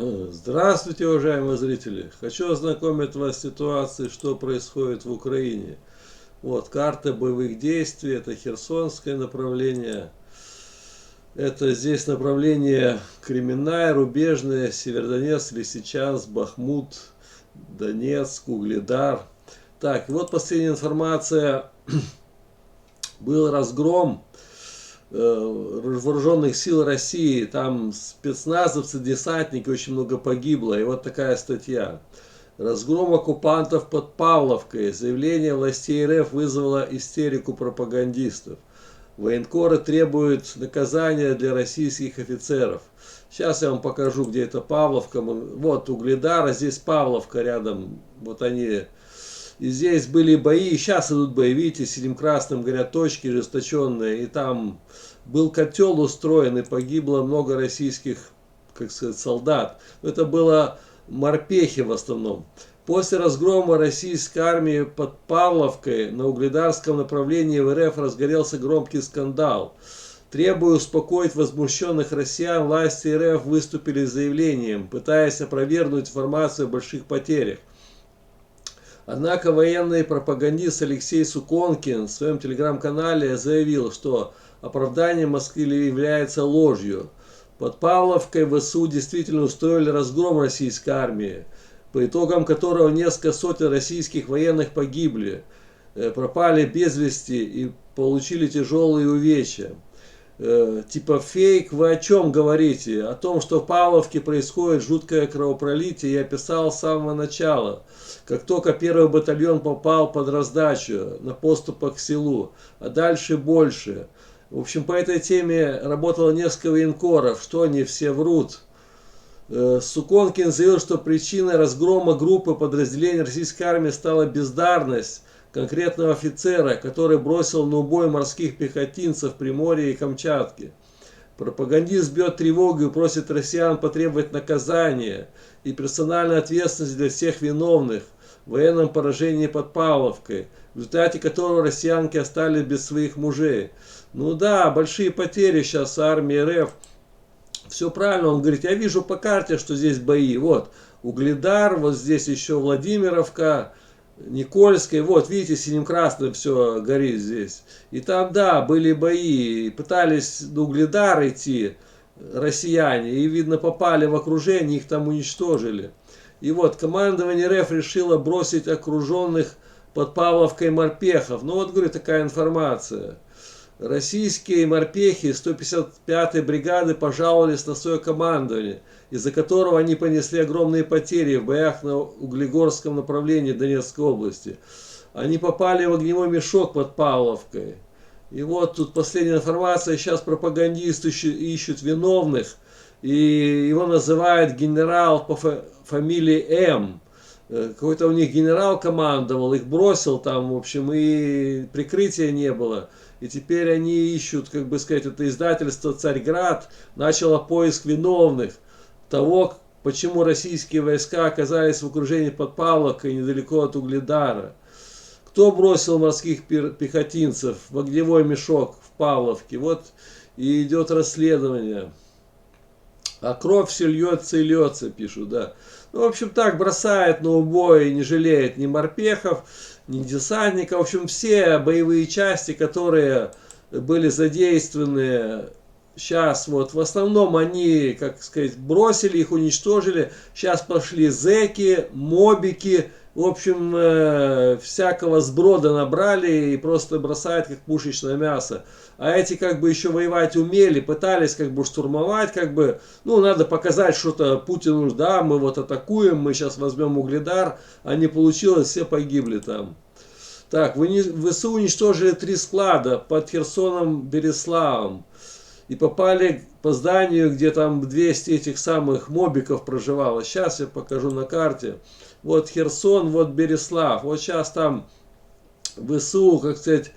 Здравствуйте, уважаемые зрители! Хочу ознакомить вас с ситуацией, что происходит в Украине. Вот карта боевых действий, это Херсонское направление. Это здесь направление Кременная, Рубежное, Северодонецк, Лисичанск, Бахмут, Донецк, Угледар. Так, вот последняя информация. Был разгром вооруженных сил России, там спецназовцы, десантники, очень много погибло. И вот такая статья. Разгром оккупантов под Павловкой. Заявление властей РФ вызвало истерику пропагандистов. Военкоры требуют наказания для российских офицеров. Сейчас я вам покажу, где это Павловка. Вот Угледар, а здесь Павловка рядом. Вот они. И здесь были бои, и сейчас идут бои, видите, синим красным горят точки ожесточенные, и там был котел устроен, и погибло много российских, как сказать, солдат. Это было морпехи в основном. После разгрома российской армии под Павловкой на угледарском направлении в РФ разгорелся громкий скандал. Требуя успокоить возмущенных россиян, власти РФ выступили с заявлением, пытаясь опровергнуть информацию о больших потерях. Однако военный пропагандист Алексей Суконкин в своем телеграм-канале заявил, что оправдание Москвы является ложью. Под Павловкой ВСУ действительно устроили разгром российской армии, по итогам которого несколько сотен российских военных погибли, пропали без вести и получили тяжелые увечья. Типа фейк, вы о чем говорите? О том, что в Павловке происходит жуткое кровопролитие, я писал с самого начала. Как только первый батальон попал под раздачу на поступах к селу, а дальше больше. В общем, по этой теме работало несколько военкоров, что они все врут. Суконкин заявил, что причиной разгрома группы подразделений российской армии стала бездарность конкретного офицера, который бросил на убой морских пехотинцев в Приморье и Камчатке. Пропагандист бьет тревогу и просит россиян потребовать наказания и персональной ответственности для всех виновных в военном поражении под Павловкой, в результате которого россиянки остались без своих мужей. Ну да, большие потери сейчас армии РФ. Все правильно, он говорит, я вижу по карте, что здесь бои. Вот Угледар, вот здесь еще Владимировка, Никольской, вот видите, синим красным все горит здесь. И там, да, были бои, пытались до Угледара идти россияне, и видно попали в окружение, их там уничтожили. И вот командование РФ решило бросить окруженных под Павловкой морпехов. Ну вот, говорю, такая информация. Российские морпехи 155-й бригады пожаловались на свое командование, из-за которого они понесли огромные потери в боях на Углегорском направлении Донецкой области. Они попали в огневой мешок под Павловкой. И вот тут последняя информация, сейчас пропагандисты ищут виновных, и его называют генерал по фамилии М. Какой-то у них генерал командовал, их бросил там, в общем, и прикрытия не было. И теперь они ищут, как бы сказать, это издательство «Царьград» начало поиск виновных того, почему российские войска оказались в окружении под Павловкой недалеко от Угледара. Кто бросил морских пехотинцев в огневой мешок в Павловке? Вот и идет расследование. А кровь все льется и льется, пишут, да. Ну, в общем, так бросает на убой, не жалеет ни морпехов, ни десантников. В общем, все боевые части, которые были задействованы сейчас, вот, в основном они, как сказать, бросили их, уничтожили. Сейчас пошли зэки, мобики, в общем, всякого сброда набрали и просто бросают как пушечное мясо. А эти как бы еще воевать умели, пытались как бы штурмовать, как бы, ну, надо показать что-то Путину, да, мы вот атакуем, мы сейчас возьмем Угледар, а не получилось, все погибли там. Так, ВСУ уничтожили 3 склада под Херсоном, Береславом. И попали по зданию, где там 200 этих самых мобиков проживало. Сейчас я покажу на карте. Вот Херсон, вот Береслав. Вот сейчас там ВСУ, как сказать,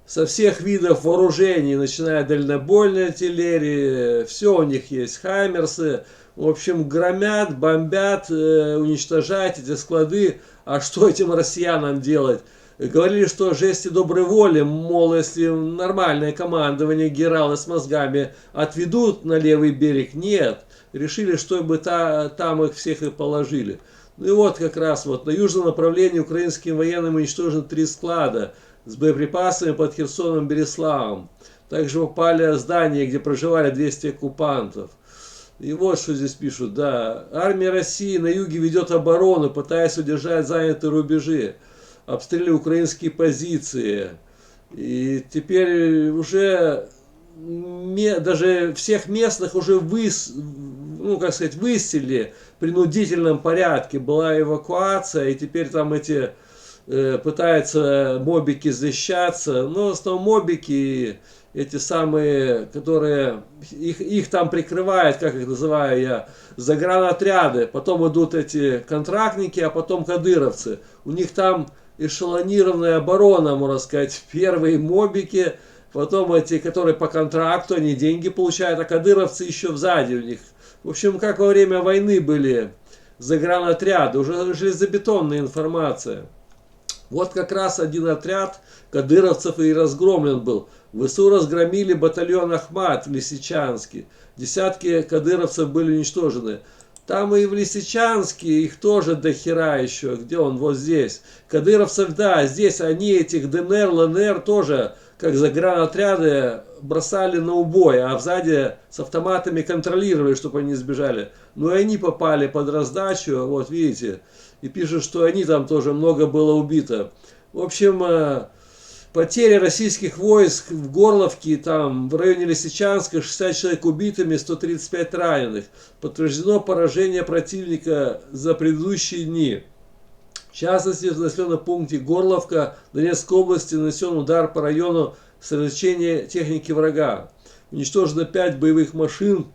со всех видов вооружений, начиная дальнобойной артиллерии, все у них есть, хаймерсы. В общем, громят, бомбят, уничтожают эти склады. А что этим россиянам делать? Говорили, что жести доброй воли, мол, если нормальное командование, генералы с мозгами отведут на левый берег, нет. решили, чтобы там их всех и положили. Ну и вот как раз вот на южном направлении украинским военным уничтожены 3 склада с боеприпасами под Херсоном, Береславом. Также упали здания, где проживали 200 оккупантов. И вот что здесь пишут, да. Армия России на юге ведет оборону, пытаясь удержать занятые рубежи. Обстреливая украинские позиции. И теперь уже даже всех местных уже выселили в принудительном порядке. Была эвакуация, и теперь там эти пытаются мобики защищаться. Но в основном мобики, эти самые, которые их там прикрывают, как их называю я, загранотряды. Потом идут эти контрактники, а потом кадыровцы. У них там эшелонированная оборона, можно сказать. Первые мобики, потом эти, которые по контракту, они деньги получают, а кадыровцы еще сзади у них. В общем, как во время войны были загранотряды, уже железобетонная информация. Вот как раз один отряд кадыровцев и разгромлен был. ВСУ разгромили батальон Ахмат в Лисичанске. Десятки кадыровцев были уничтожены. Там и в Лисичанске их тоже до хера еще. Где он? Вот здесь. Кадыровцев, да, здесь они этих ДНР, ЛНР тоже, как загранотряды, бросали на убой, а сзади с автоматами контролировали, чтобы они сбежали. Но и они попали под раздачу, вот видите. И пишут, что они там тоже много было убито. В общем, потери российских войск в Горловке, там в районе Лисичанска, 60 человек убитыми, 135 раненых. Подтверждено поражение противника за предыдущие дни. В частности, в населенном пункте Горловка Донецкой области нанесен удар по району сосредоточения техники врага. Уничтожено 5 боевых машин,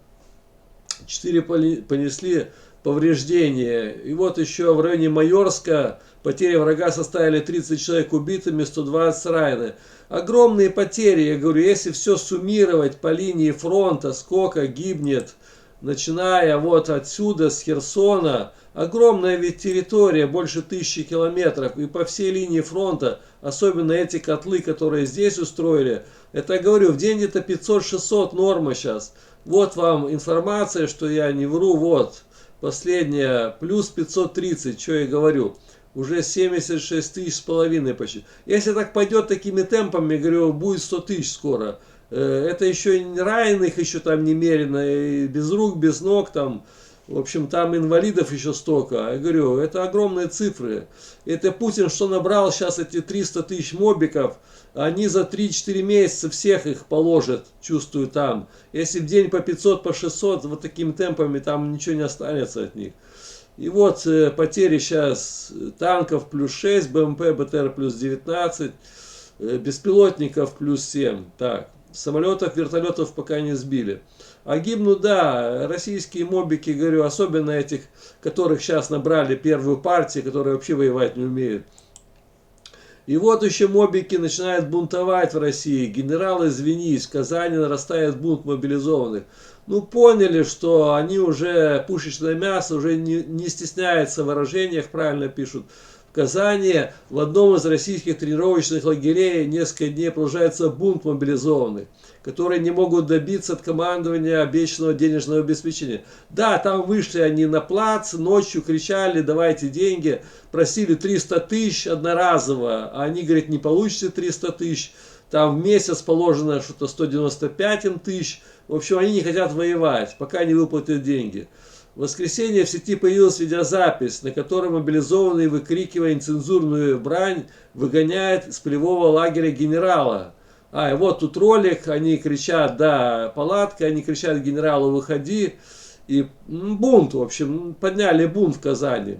4 понесли повреждения. И вот еще в районе Майорска потери врага составили 30 человек убитыми, 120 ранены. Огромные потери, я говорю, если все суммировать по линии фронта, сколько гибнет, начиная вот отсюда, с Херсона, огромная ведь территория, больше 1000 километров, и по всей линии фронта, особенно эти котлы, которые здесь устроили, это, я говорю, в день где-то 500-600 норма сейчас. Вот вам информация, что я не вру, вот, последняя, плюс 530, что я говорю. Уже 76 тысяч с половиной почти. Если так пойдет такими темпами, говорю, будет 100 тысяч скоро. Это еще и раненых еще там немерено, и без рук, без ног там. В общем, там инвалидов еще столько. Я говорю, это огромные цифры. Это Путин что набрал сейчас эти 300 тысяч мобиков, они за 3-4 месяца всех их положат, чувствую там. Если в день по 500, по 600, вот такими темпами там ничего не останется от них. И вот потери сейчас танков плюс 6, БМП, БТР плюс 19, беспилотников плюс 7. Так, самолетов, вертолетов пока не сбили. А гибнут, да, российские мобики, говорю, особенно этих, которых сейчас набрали первую партию, которые вообще воевать не умеют. И вот еще мобики начинают бунтовать в России. Генералы, извинись, в Казани нарастает бунт мобилизованных. Ну, поняли, что они уже пушечное мясо, уже не стесняются в выражениях, правильно пишут. В Казани в одном из российских тренировочных лагерей несколько дней продолжается бунт мобилизованных, которые не могут добиться от командования обещанного денежного обеспечения. Да, там вышли они на плац, ночью кричали, давайте деньги, просили 300 тысяч одноразово, а они говорят, не получите 300 тысяч, там в месяц положено что-то 195 им тысяч. В общем, они не хотят воевать, пока не выплатят деньги. В воскресенье в сети появилась видеозапись, на которой мобилизованный, выкрикивая нецензурную брань, выгоняет с полевого лагеря генерала. И вот тут ролик, они кричат, да, палатка, они кричат генералу, выходи. И бунт, в общем, подняли бунт в Казани.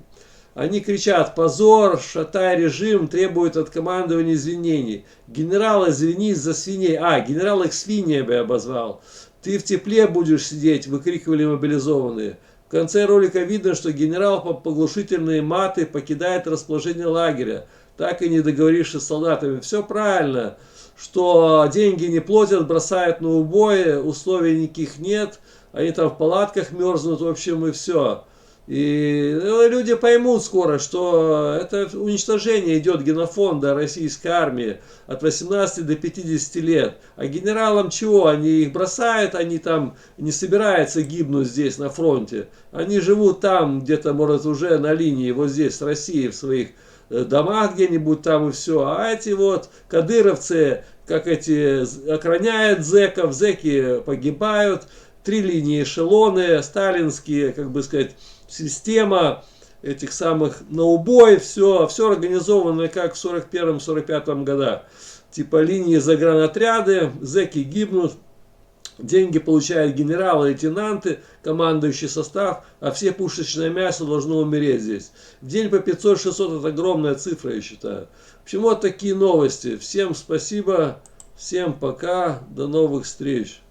Они кричат, позор, шатай режим, требует от командования извинений. Генерал, извинись за свиней. Генерал их свиньями обозвал. Ты в тепле будешь сидеть, выкрикивали мобилизованные. В конце ролика видно, что генерал по поглушительные маты покидает расположение лагеря, так и не договорившись с солдатами. Все правильно, что деньги не платят, бросают на убой, условий никаких нет, они там в палатках мерзнут, в общем, и все. И ну, люди поймут скоро, что это уничтожение идет генофонда российской армии от 18 до 50 лет. А генералам чего? Они их бросают, они там не собираются гибнуть здесь на фронте. Они живут там, где-то, может, уже на линии, вот здесь, с Россией, в своих домах где-нибудь там и все. А эти вот кадыровцы, как эти, охраняют зэков, зэки погибают. 3 линии эшелоны, сталинские, как бы сказать, система этих самых на убой, все организовано как в 41-45 годах. Типа линии загранотряды, зэки гибнут, деньги получают генералы, лейтенанты, командующий состав, а все пушечное мясо должно умереть здесь. В день по 500-600 это огромная цифра, я считаю. В общем, вот такие новости. Всем спасибо, всем пока, до новых встреч.